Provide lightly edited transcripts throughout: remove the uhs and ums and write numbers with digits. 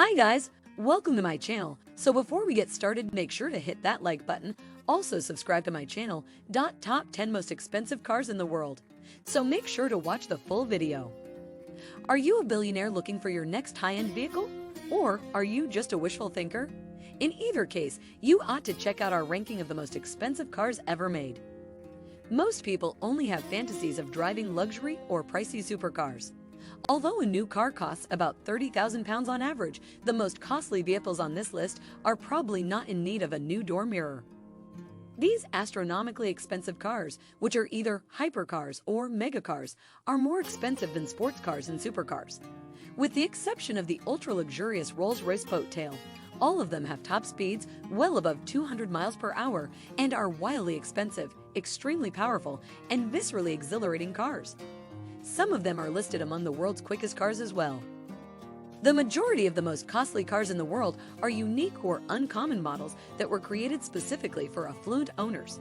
Hi guys, welcome to my channel. So before we get started, make sure to hit that like button. Also subscribe to my channel, Top 10 Most Expensive Cars in the World. So make sure to watch the full video. Are you a billionaire looking for your next high-end vehicle? Or are you just a wishful thinker? In either case, you ought to check out our ranking of the most expensive cars ever made. Most people only have fantasies of driving luxury or pricey supercars. Although a new car costs about 30,000 pounds on average, the most costly vehicles on this list are probably not in need of a new door mirror. These astronomically expensive cars, which are either hypercars or megacars, are more expensive than sports cars and supercars. With the exception of the ultra-luxurious Rolls-Royce Boattail, all of them have top speeds well above 200 miles per hour and are wildly expensive, extremely powerful, and viscerally exhilarating cars. Some of them are listed among the world's quickest cars as well. The majority of the most costly cars in the world are unique or uncommon models that were created specifically for affluent owners.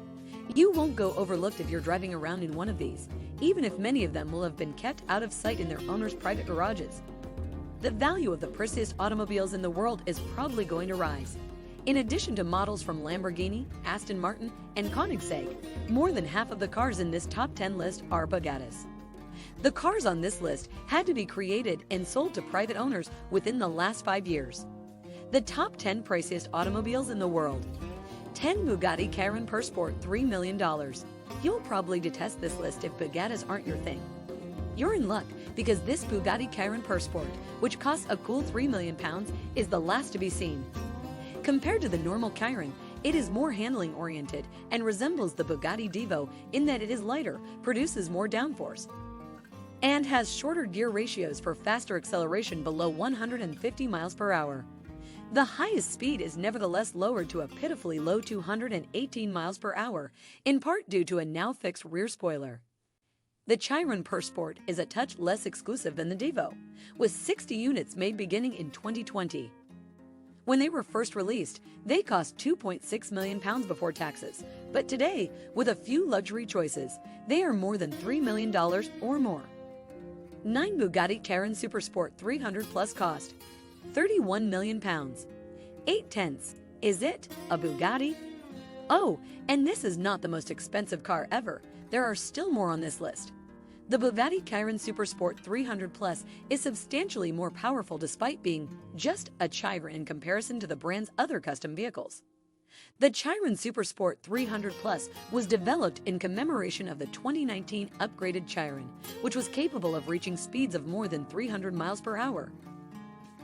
You won't go overlooked if you're driving around in one of these, even if many of them will have been kept out of sight in their owners' private garages. The value of the priciest automobiles in the world is probably going to rise. In addition to models from Lamborghini, Aston Martin, and Koenigsegg, more than half of the cars in this top 10 list are Bugattis. The cars on this list had to be created and sold to private owners within the last 5 years. The top 10 priciest automobiles in the world. 10 Bugatti Chiron per Sport, $3 million. You'll probably detest this list if Bugattis aren't your thing. You're in luck because this Bugatti Chiron per Sport, which costs a cool £3 million, is the last to be seen. Compared to the normal Chiron, it is more handling oriented and resembles the Bugatti Divo in that it is lighter, produces more downforce, and has shorter gear ratios for faster acceleration below 150 miles per hour. The highest speed is nevertheless lowered to a pitifully low 218 miles per hour, in part due to a now fixed rear spoiler. The Chiron per Sport is a touch less exclusive than the Divo, with 60 units made beginning in 2020. When they were first released, they cost £2.6 million before taxes, but today, with a few luxury choices, they are more than $3 million or more. 9 Bugatti Chiron Supersport 300 plus cost £31 million. 8/10. Is it a Bugatti? Oh, and this is not the most expensive car ever. There are still more on this list. The Bugatti Chiron Supersport 300 Plus is substantially more powerful despite being just a Chiron in comparison to the brand's other custom vehicles. The Chiron Supersport 300 Plus was developed in commemoration of the 2019 upgraded Chiron, which was capable of reaching speeds of more than 300 miles per hour.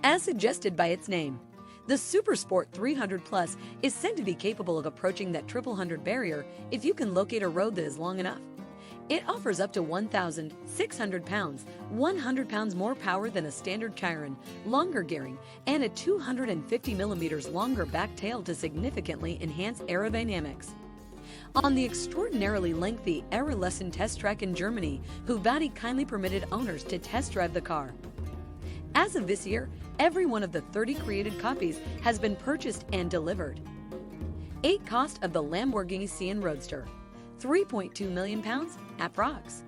As suggested by its name, the Supersport 300 Plus is said to be capable of approaching that 100 barrier if you can locate a road that is long enough. It offers up to 1,600 pounds, 100 pounds more power than a standard Chiron, longer gearing, and a 250 millimeters longer back tail to significantly enhance aerodynamics. On the extraordinarily lengthy Aero Lesson test track in Germany, Bugatti kindly permitted owners to test drive the car. As of this year, every one of the 30 created copies has been purchased and delivered. 8 cost of the Lamborghini Sian Roadster. £3.2 million, approx.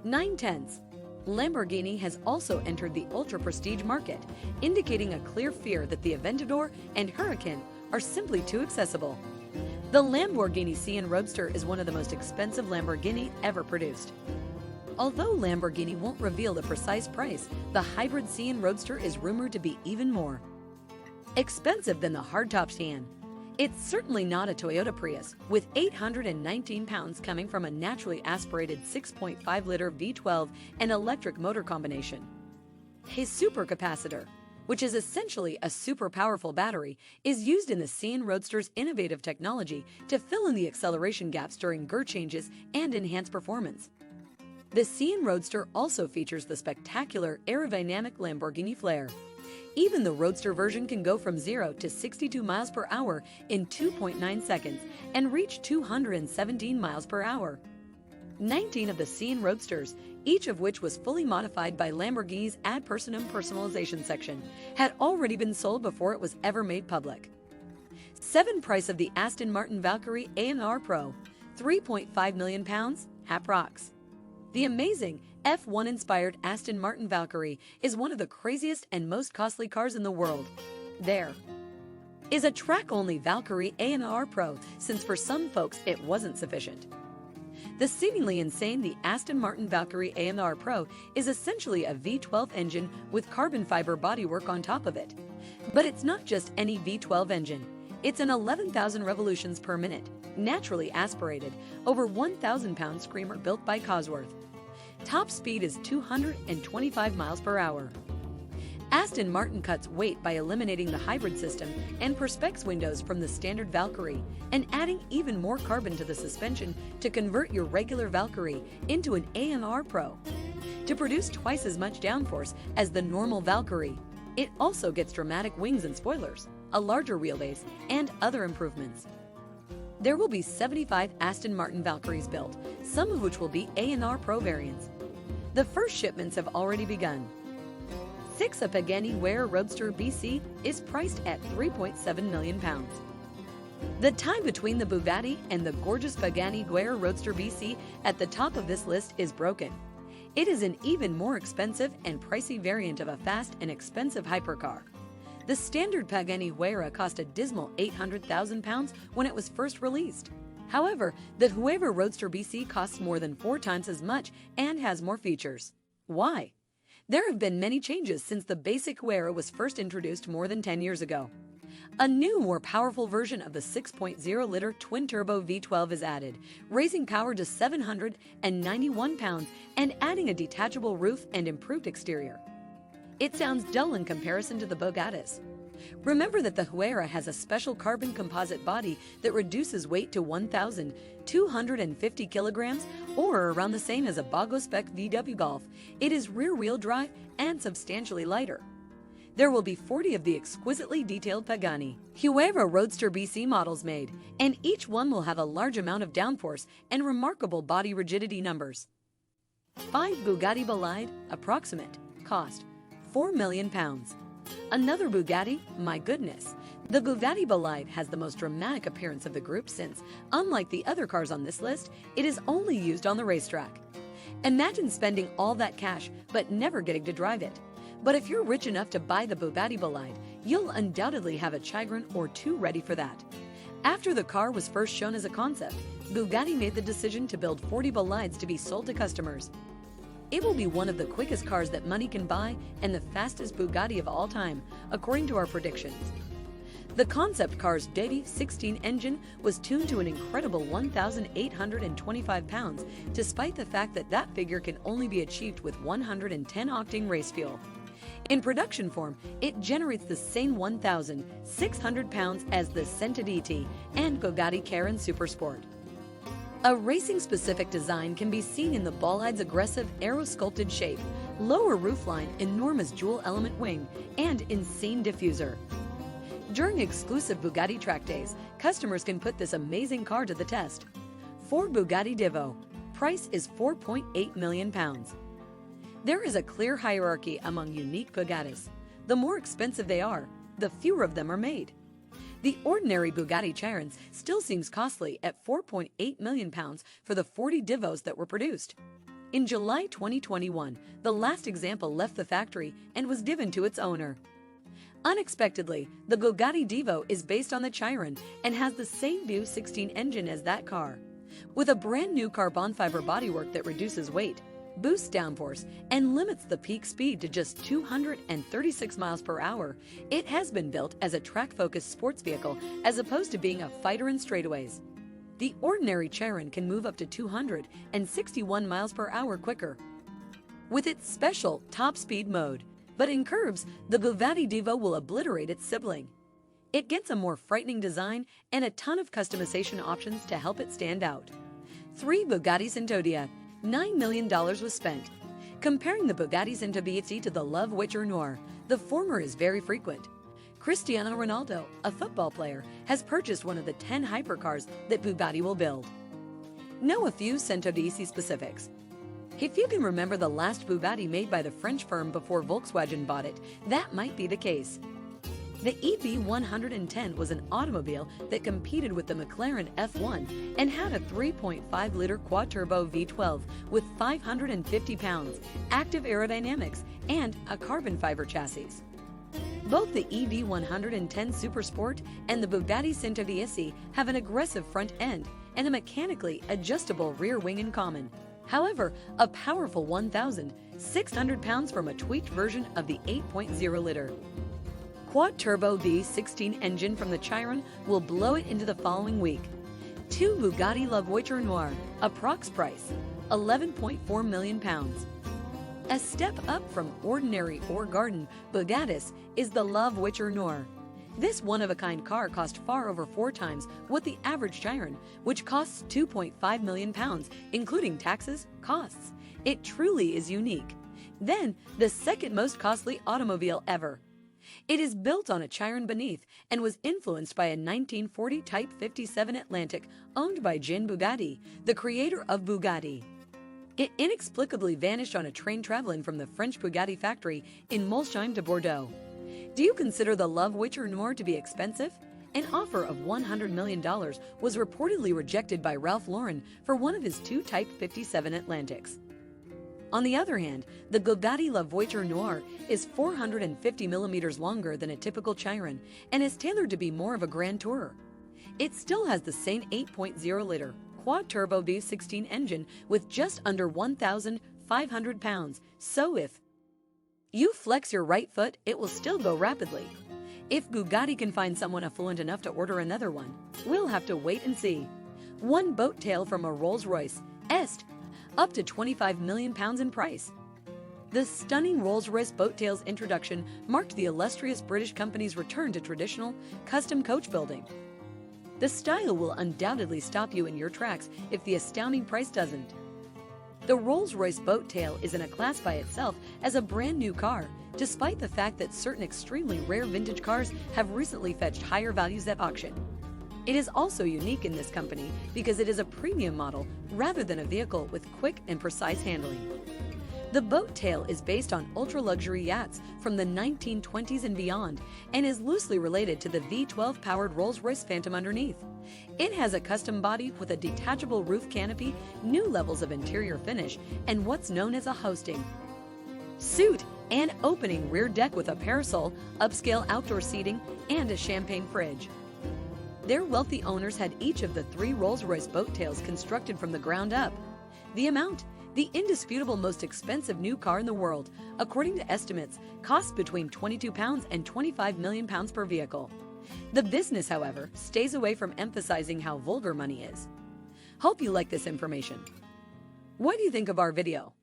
9/10. Lamborghini has also entered the ultra-prestige market, indicating a clear fear that the Aventador and Huracan are simply too accessible. The Lamborghini Sian Roadster is one of the most expensive Lamborghini ever produced. Although Lamborghini won't reveal the precise price, the hybrid Sian Roadster is rumored to be even more expensive than the hardtop Sian. It's certainly not a Toyota Prius, with 819 pounds coming from a naturally aspirated 6.5-liter V12 and electric motor combination. His supercapacitor, which is essentially a super powerful battery, is used in the Sian Roadster's innovative technology to fill in the acceleration gaps during gear changes and enhance performance. The Sian Roadster also features the spectacular aerodynamic Lamborghini Flare. Even the Roadster version can go from 0 to 62 miles per hour in 2.9 seconds and reach 217 miles per hour. 19 of the Sian Roadsters, each of which was fully modified by Lamborghini's ad personam personalization section, had already been sold before it was ever made public. 7 price of the Aston Martin Valkyrie AMR Pro, £3.5 million, approx. The amazing F1-inspired Aston Martin Valkyrie is one of the craziest and most costly cars in the world. There is a track-only Valkyrie A&R Pro, since for some folks it wasn't sufficient. The seemingly insane the Aston Martin Valkyrie A&R Pro is essentially a V12 engine with carbon fiber bodywork on top of it. But it's not just any V12 engine. It's an 11,000 revolutions per minute, naturally aspirated, over 1,000-pound screamer built by Cosworth. Top speed is 225 miles per hour. Aston Martin cuts weight by eliminating the hybrid system and perspex windows from the standard Valkyrie and adding even more carbon to the suspension to convert your regular Valkyrie into an A&R Pro. To produce twice as much downforce as the normal Valkyrie, it also gets dramatic wings and spoilers, a larger wheelbase, and other improvements. There will be 75 Aston Martin Valkyries built, some of which will be A&R Pro variants. The first shipments have already begun. A Pagani Huayra Roadster BC is priced at £3.7 million. The tie between the Bugatti and the gorgeous Pagani Huayra Roadster BC at the top of this list is broken. It is an even more expensive and pricey variant of a fast and expensive hypercar. The standard Pagani Huayra cost a dismal £800,000 when it was first released. However, the Huayra Roadster BC costs more than 4 times as much and has more features. Why? There have been many changes since the basic Huayra was first introduced more than 10 years ago. A new, more powerful version of the 6.0-liter twin-turbo V12 is added, raising power to 791 pounds and adding a detachable roof and improved exterior. It sounds dull in comparison to the Bugattis. Remember that the Huayra has a special carbon composite body that reduces weight to 1,250 kilograms, or around the same as a Bago spec VW Golf. It is rear-wheel drive and substantially lighter. There will be 40 of the exquisitely detailed Pagani Huayra Roadster BC models made, and each one will have a large amount of downforce and remarkable body rigidity numbers. 5 Bugatti Bolide, approximate, cost £4 million. Another Bugatti? My goodness. The Bugatti Bolide has the most dramatic appearance of the group since, unlike the other cars on this list, it is only used on the racetrack. Imagine spending all that cash but never getting to drive it. But if you're rich enough to buy the Bugatti Bolide, you'll undoubtedly have a Chiron or 2 ready for that. After the car was first shown as a concept, Bugatti made the decision to build 40 Bolides to be sold to customers. It will be one of the quickest cars that money can buy and the fastest Bugatti of all time, according to our predictions. The concept car's DD16 engine was tuned to an incredible 1,825 pounds, despite the fact that that figure can only be achieved with 110-octane race fuel. In production form, it generates the same 1,600 pounds as the Centodieci and Bugatti Chiron Supersport. A racing-specific design can be seen in the Bolide's aggressive aero-sculpted shape, lower roofline, enormous dual-element wing, and insane diffuser. During exclusive Bugatti track days, customers can put this amazing car to the test. 4 Bugatti Divo. Price is £4.8 million. There is a clear hierarchy among unique Bugattis. The more expensive they are, the fewer of them are made. The ordinary Bugatti Chiron still seems costly at £4.8 million for the 40 Divos that were produced. In July 2021, the last example left the factory and was given to its owner. Unexpectedly, the Bugatti Divo is based on the Chiron and has the same V16 engine as that car. With a brand new carbon fiber bodywork that reduces weight, boosts downforce, and limits the peak speed to just 236 miles per hour, it has been built as a track-focused sports vehicle as opposed to being a fighter in straightaways. The ordinary Chiron can move up to 261 miles per hour quicker with its special top speed mode, but in curves, the Bugatti Divo will obliterate its sibling. It gets a more frightening design and a ton of customization options to help it stand out. 3 Bugatti Centodieci. $9 million was spent. Comparing the Bugatti Centodieci to the Love Witcher Noir, the former is very frequent. Cristiano Ronaldo, a football player, has purchased one of the 10 hypercars that Bugatti will build. Know a few Centodieci specifics. If you can remember the last Bugatti made by the French firm before Volkswagen bought it, that might be the case. The EB110 was an automobile that competed with the McLaren F1 and had a 3.5-liter quad-turbo V12 with 550 pounds, active aerodynamics, and a carbon fiber chassis. Both the EB110 Supersport and the Bugatti Santoviese have an aggressive front end and a mechanically adjustable rear wing in common. However, a powerful 1,600 pounds from a tweaked version of the 8.0-liter quad-turbo V16 engine from the Chiron will blow it into the following week. 2 Bugatti La Voiture Noire, approx price, £11.4 million. A step up from ordinary or garden Bugattis is the La Voiture Noire. This one-of-a-kind car cost far over 4 times what the average Chiron, which costs £2.5 million, including taxes, costs. It truly is unique. Then, the second most costly automobile ever. It is built on a Chiron beneath and was influenced by a 1940 Type 57 Atlantic owned by Jean Bugatti, the creator of Bugatti. It inexplicably vanished on a train traveling from the French Bugatti factory in Molsheim to Bordeaux. Do you consider the La Voiture Noire to be expensive? An offer of $100 million was reportedly rejected by Ralph Lauren for one of his 2 Type 57 Atlantics. On the other hand, the Bugatti La Voiture Noire is 450 millimeters longer than a typical Chiron and is tailored to be more of a grand tourer. It still has the same 8.0-liter quad-turbo V16 engine with just under 1,500 pounds, so if you flex your right foot, it will still go rapidly. If Bugatti can find someone affluent enough to order another one, we'll have to wait and see. One boat tail from a Rolls-Royce Est, up to £25 million in price. The stunning Rolls-Royce boat tail's introduction marked the illustrious British company's return to traditional, custom coach building. The style will undoubtedly stop you in your tracks if the astounding price doesn't. The Rolls-Royce boat tail is in a class by itself as a brand new car, despite the fact that certain extremely rare vintage cars have recently fetched higher values at auction. It is also unique in this company because it is a premium model rather than a vehicle with quick and precise handling. The boat tail is based on ultra-luxury yachts from the 1920s and beyond and is loosely related to the V12-powered Rolls-Royce Phantom underneath. It has a custom body with a detachable roof canopy, new levels of interior finish, and what's known as a hosting suite, an opening rear deck with a parasol, upscale outdoor seating, and a champagne fridge. Their wealthy owners had each of the 3 Rolls-Royce boat tails constructed from the ground up. The amount, the indisputable most expensive new car in the world, according to estimates, costs between £22 and £25 million per vehicle. The business, however, stays away from emphasizing how vulgar money is. Hope you like this information. What do you think of our video?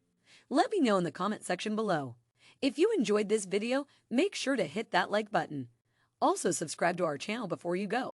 Let me know in the comment section below. If you enjoyed this video, make sure to hit that like button. Also subscribe to our channel before you go.